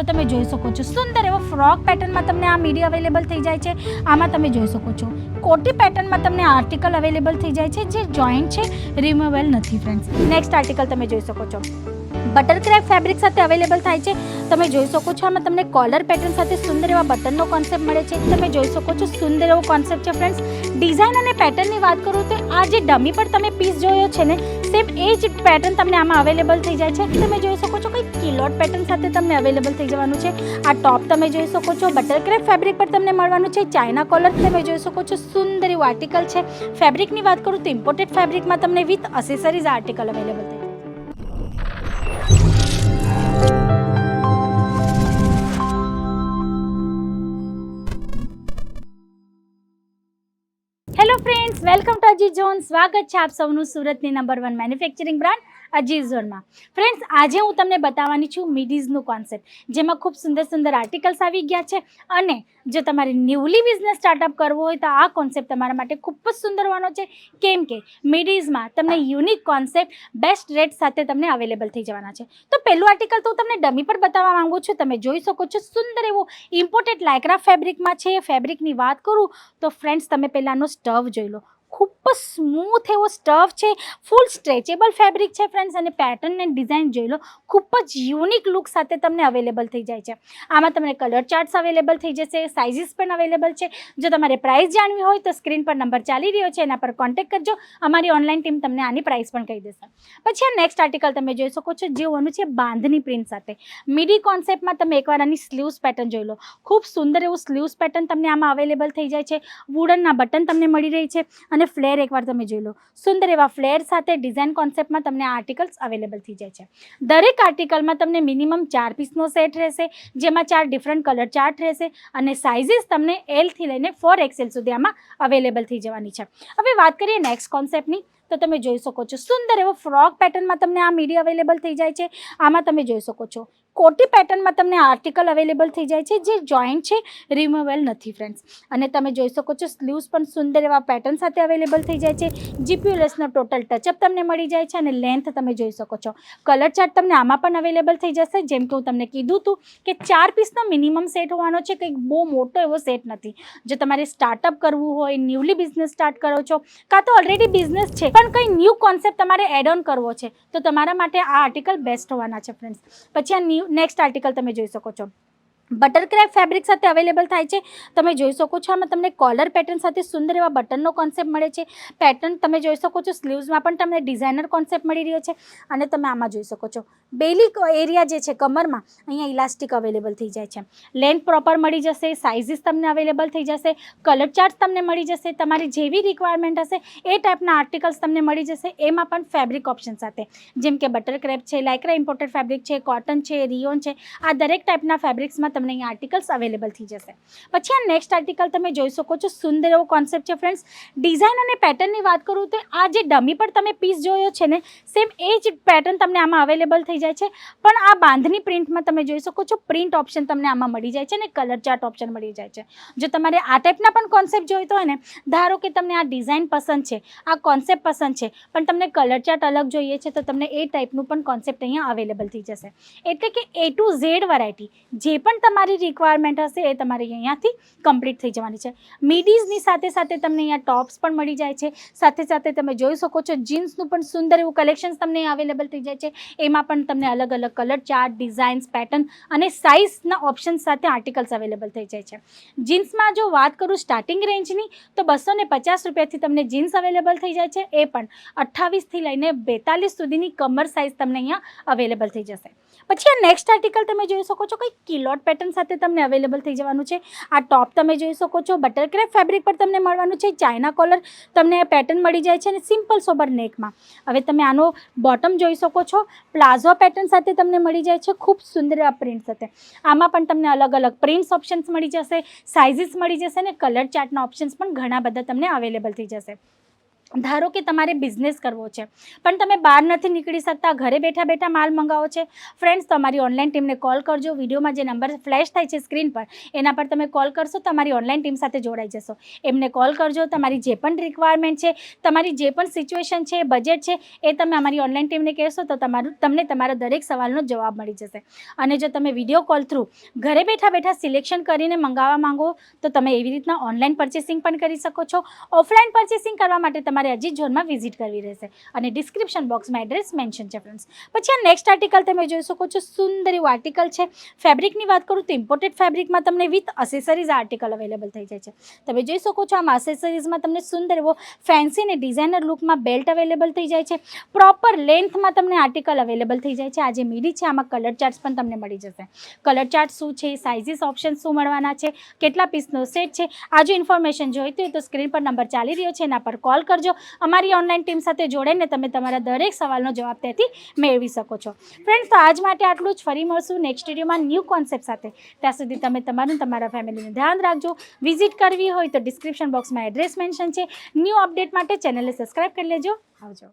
તો તમે જોઈ શકો છો સુંદર એવો ફ્રોક પેટર્નમાં તમને આ મીડી અવેલેબલ થઈ જાય છે. આમાં તમે જોઈ શકો છો કોટી પેટર્નમાં તમને આર્ટિકલ અવેલેબલ થઈ જાય છે જે જોઈન્ટ છે, રિમૂવેબલ નથી ફ્રેન્ડ્સ. નેક્સ્ટ આર્ટિકલ તમે જોઈ શકો છો બટર ક્રેપ ફેબ્રિક સાથે અવેલેબલ થાય છે. તમે જોઈ શકો છો આમાં તમને કોલર પેટર્ન સાથે સુંદર એવા બટનનો કોન્સેપ્ટ મળે છે. તમે જોઈ શકો છો સુંદર એવો કોન્સેપ્ટ છે ફ્રેન્ડ્સ. ડિઝાઇન અને પેટર્નની વાત કરું તો આ જે ડમી પર તમે પીસ જોયો છે ને, સેમ એ જ પેટર્ન તમને આમાં અવેલેબલ થઈ જાય છે. તમે જોઈ શકો છો કંઈક કિલોટ પેટર્ન સાથે તમને અવેલેબલ થઈ જવાનું છે. આ ટોપ તમે જોઈ શકો છો બટર ક્રેપ ફેબ્રિક પર તમને મળવાનું છે. ચાઇના કોલર તમે જોઈ શકો છો સુંદર એવું આર્ટિકલ છે. ફેબ્રિકની વાત કરું તો ઇમ્પોર્ટેડ ફેબ્રિકમાં તમને વિથ અસેસરીઝ આર્ટિકલ અવેલેબલ થઈ જાય છે. Hello friends, welcome to Aziz zone. સ્વાગત છે આપ સૌનું સુરતની નંબર 1 મેન્યુફેક્ચરિંગ બ્રાન્ડ અજીઝ ઝોનમાં. ફ્રેન્ડ્સ, આજે હું તમને બતાવવાની છું મીડીઝનું કોન્સેપ્ટ, જેમાં ખૂબ સુંદર સુંદર આર્ટિકલ્સ આવી ગયા છે. અને જો તમારે ન્યૂલી બિઝનેસ સ્ટાર્ટઅપ કરવો હોય તો આ કોન્સેપ્ટ તમારા માટે ખૂબ જ સુંદર હોવાનો છે. કેમ કે મીડીઝમાં તમને યુનિક કોન્સેપ્ટ બેસ્ટ રેટ સાથે તમને અવેલેબલ થઈ જવાના છે. તો પહેલું આર્ટિકલ તો હું તમને ડમી પર બતાવવા માંગુ છું. તમે જોઈ શકો છો સુંદર એવું ઇમ્પોર્ટેડ લાયક્રા ફેબ્રિકમાં છે. ફેબ્રિકની વાત કરું તો ફ્રેન્ડ્સ તમે પહેલાંનો સ્ટફ જોઈ લો. ખૂબ જ સ્મૂથ એવો સ્ટફ છે, ફૂલ સ્ટ્રેચેબલ ફેબ્રિક છે ફ્રેન્ડ્સ. અને પેટર્ન એન્ડ ડિઝાઇન જોઈ લો, ખૂબ જ યુનિક લુક સાથે તમને અવેલેબલ થઈ જાય છે. આમાં તમને કલર ચાર્ટ્સ અવેલેબલ થઈ જશે, સાઇઝીસ પણ અવેલેબલ છે. જો તમારે પ્રાઇસ જાણવી હોય તો સ્ક્રીન પર નંબર ચાલી રહ્યો છે, એના પર કોન્ટેક્ટ કરજો. અમારી ઓનલાઈન ટીમ તમને આની પ્રાઇસ પણ કહી દેશે. પછી આ નેક્સ્ટ આર્ટિકલ તમે જોઈ શકો છો, જે હોવાનું છે બાંધની પ્રિન્ટ સાથે મીડી કોન્સેપ્ટમાં. તમે એકવાર આની સ્લીવ્સ પેટર્ન જોઈ લો. ખૂબ સુંદર એવું સ્લીવ્સ પેટર્ન તમને આમાં અવેલેબલ થઈ જાય છે. વુડનના બટન તમને મળી રહી છે. અને ફ્લેર એકવાર તમે જોઈ લો, સુંદર એવા ફ્લેર સાથે ડિઝાઇન કોન્સેપ્ટમાં તમને આ આર્ટિકલ્સ અવેલેબલ થઈ જાય છે. દરેક આર્ટિકલમાં તમને મિનિમમ 4 પીસનો સેટ રહેશે, જેમાં 4 ડિફરન્ટ કલર ચાર્ટ રહેશે. અને સાઇઝીસ તમને L થી લઈને 4XL સુધી આમાં અવેલેબલ થઈ જવાની છે. હવે વાત કરીએ નેક્સ્ટ કોન્સેપ્ટની, તો તમે જોઈ શકો છો સુંદર એવો ફ્રોક પેટર્નમાં તમને આ મીડી અવેલેબલ થઈ જાય છે. આમાં તમે જોઈ શકો છો કોટી પેટર્નમાં તમને આર્ટિકલ અવેલેબલ થઈ જાય છે, જે જોઈન્ટ છે, રિમૂવેબલ નથી ફ્રેન્ડ્સ. અને તમે જોઈ શકો છો સ્લીવ્સ પણ સુંદર એવા પેટર્ન સાથે અવેલેબલ થઈ જાય છે. જીપીયુલેસનો ટોટલ ટચઅપ તમને મળી જાય છે. અને લેન્થ તમે જોઈ શકો છો. કલર ચાર્ટ તમને આમાં પણ અવેલેબલ થઈ જશે. જેમ કે હું તમને કીધું હતું કે 4 પીસનો મિનિમમ સેટ હોવાનો છે, કંઈક બહુ મોટો એવો સેટ નથી. જો તમારે સ્ટાર્ટઅપ કરવું હોય, ન્યૂલી બિઝનેસ સ્ટાર્ટ કરો છો, કાં તો ઓલરેડી બિઝનેસ છે પણ કંઈ ન્યૂ કોન્સેપ્ટ તમારે એડ ઓન કરવો છે, તો તમારા માટે આ આર્ટિકલ બેસ્ટ હોવાના છે ફ્રેન્ડ્સ. પછી આ નેક્સ્ટ આર્ટિકલ તમે જોઈ શકો છો બટર ક્રેપ ફેબ્રિક સાથે અવેલેબલ થાય છે. તમે જોઈ શકો છો આમાં તમને કોલર પેટર્ન સાથે સુંદર એવા બટનનો કોન્સેપ્ટ મળે છે. પેટર્ન તમે જોઈ શકો છો સ્લીવ્સમાં પણ તમને ડિઝાઇનર કોન્સેપ્ટ મળી રહ્યો છે. અને તમે આમાં જોઈ શકો છો બેલી એરિયા જે છે કમરમાં, અહીંયા ઇલાસ્ટિક અવેલેબલ થઈ જાય છે. લેન્થ પ્રોપર મળી જશે, સાઇઝીસ તમને અવેલેબલ થઈ જશે, કલર ચાર્ટ તમને મળી જશે. તમારી જેવી રિક્વાયરમેન્ટ હશે એ ટાઈપના આર્ટિકલ્સ તમને મળી જશે. એમાં પણ ફેબ્રિક ઓપ્શન સાથે, જેમ કે બટર ક્રેપ છે, લાઇક્રા ઇમ્પોર્ટેડ ફેબ્રિક છે, કોટન છે, રિયોન છે, આ દરેક ટાઈપના ફેબ્રિક્સમાં તમને અહીંયા આર્ટિકલ્સ અવેલેબલ થઈ જશે. પછી આ નેક્સ્ટ આર્ટિકલ તમે જોઈ શકો છો સુંદર એવો કોન્સેપ્ટ છે ફ્રેન્ડ્સ. ડિઝાઇન અને પેટર્નની વાત કરું તો આ જે ડમી પર તમે પીસ જોયો છે ને, સેમ એ જ પેટર્ન તમને આમાં અવેલેબલ થઈ જાય છે. પણ આ બાંધની પ્રિન્ટમાં તમે જોઈ શકો છો પ્રિન્ટ ઓપ્શન તમને આમાં મળી જાય છે. અને કલર ચાર્ટ ઓપ્શન મળી જાય છે. જો તમારે આ ટાઈપના પણ કોન્સેપ્ટ જોઈતો હોય ને, ધારો કે તમને આ ડિઝાઇન પસંદ છે, આ કોન્સેપ્ટ પસંદ છે, પણ તમને કલર ચાર્ટ અલગ જોઈએ છે, તો તમને એ ટાઈપનું પણ કોન્સેપ્ટ અહીંયા અવેલેબલ થઈ જશે. એટલે કે A to Z વેરાયટી જે પણ તમારી રિક્વાયરમેન્ટ હશે એ તમારે અહીંયાથી કમ્પ્લીટ થઈ જવાની છે. મીડીઝની સાથે સાથે તમને અહીંયા ટોપ્સ પણ મળી જાય છે. સાથે સાથે તમે જોઈ શકો છો જીન્સનું પણ સુંદર એવું કલેક્શન્સ તમને અવેલેબલ થઈ જાય છે. એમાં પણ તમને અલગ અલગ કલર ચાર્ટ, ડિઝાઇન્સ, પેટર્ન અને સાઇઝના ઓપ્શન સાથે આર્ટિકલ્સ અવેલેબલ થઈ જાય છે. જીન્સમાં જો વાત કરું સ્ટાર્ટિંગ રેન્જની, તો 250 રૂપિયાથી તમને જીન્સ અવેલેબલ થઈ જાય છે. એ પણ 28થી લઈને 42 સુધીની કમર સાઇઝ તમને અહીંયા અવેલેબલ થઈ જશે. પછી આ નેક્સ્ટ આર્ટિકલ તમે જોઈ શકો છો કંઈક કિલોટ પેટર્ન સાથે તમને અવેલેબલ થઈ જવાનું છે. આ ટોપ તમે જોઈ શકો છો બટર ક્રેપ ફેબ્રિક પર તમને મળવાનું છે. ચાઇના કોલર તમને પેટર્ન મળી જાય છે. અને સિમ્પલ સોબર નેકમાં. હવે તમે આનો બોટમ જોઈ શકો છો, પ્લાઝો પેટર્ન સાથે તમને મળી જાય છે. ખૂબ સુંદર આ પ્રિન્ટ સાથે. આમાં પણ તમને અલગ અલગ પ્રિન્ટ્સ ઓપ્શન્સ મળી જશે, સાઇઝીસ મળી જશે. અને કલર ચાર્ટના ઓપ્શન્સ પણ ઘણા બધા તમને અવેલેબલ થઈ જશે. ધારો કે તમારે બિઝનેસ કરવો છે પણ તમે બહાર નથી નીકળી શકતા, ઘરે બેઠા બેઠા માલ મંગાવો છે, ફ્રેન્ડ્સ તમારી ઓનલાઈન ટીમને કોલ કરજો. વિડીયોમાં જે નંબર ફ્લેશ થાય છે સ્ક્રીન પર એના પર તમે કોલ કરશો, તમારી ઓનલાઈન ટીમ સાથે જોડાઈ જશો. એમને કોલ કરજો, તમારી જે પણ રિક્વાયરમેન્ટ છે, તમારી જે પણ સિચ્યુએશન છે, બજેટ છે, એ તમે અમારી ઓનલાઈન ટીમને કહેશો તો તમને તમારા દરેક સવાલનો જવાબ મળી જશે. અને જો તમે વિડીયો કોલ થ્રુ ઘરે બેઠા બેઠા સિલેક્શન કરીને મંગાવવા માંગો તો તમે એવી રીતના ઓનલાઈન પરચેસિંગ પણ કરી શકો છો. ઓફલાઈન પરચેસિંગ કરવા માટે તમારે અજીત ઝોનમાં વિઝિટ કરવી રહેશે અને ડિસ્ક્રિપ્શન બોક્સમાં એડ્રેસ મેન્શન છે ફ્રેન્ડ્સ. પછી આ નેક્સ્ટ આર્ટિકલ તમે જોઈ શકો છો, સુંદર એવું આર્ટિકલ છે. ફેબ્રિકની વાત કરું તો ઇમ્પોર્ટેડ ફેબ્રિકમાં તમને વિથ અસેસરીઝ આર્ટિકલ અવેલેબલ થઈ જાય છે. તમે જોઈ શકો છો આમાં અસેસરીઝમાં તમને સુંદર એવો ફેન્સી અને ડિઝાઇનર લુકમાં બેલ્ટ અવેલેબલ થઈ જાય છે. પ્રોપર લેન્થમાં તમને આર્ટિકલ અવેલેબલ થઈ જાય છે. આ જે મીડી છે આમાં કલર ચાર્ટ્સ પણ તમને મળી જશે. કલર ચાર્ટ શું છે, સાઇઝીસ ઓપ્શન શું મળવાના છે, કેટલા પીસનો સેટ છે, આ જો ઇન્ફોર્મેશન જોઈતી હોય તો સ્ક્રીન પર નંબર ચાલી રહ્યો છે એના પર કોલ કરજો. અમારી ઓનલાઈન ટીમ સાથે જોડાઈને તમે તમારા દરેક સવાલનો જવાબ ત્યાંથી મેળવી શકો છો. ફ્રેન્ડ્સ, તો આજ માટે આટલું જ. ફરી મળશું નેક્સ્ટ વિડીયોમાં ન્યૂ કોન્સેપ્ટ સાથે. ત્યાં સુધી તમે તમારા ફેમિલીનું ધ્યાન રાખજો. વિઝિટ કરવી હોય તો ડિસ્ક્રિપ્શન બોક્સમાં એડ્રેસ મેન્શન છે. ન્યૂ અપડેટ માટે ચેનલને સબસ્ક્રાઈબ કરી લેજો. આવજો.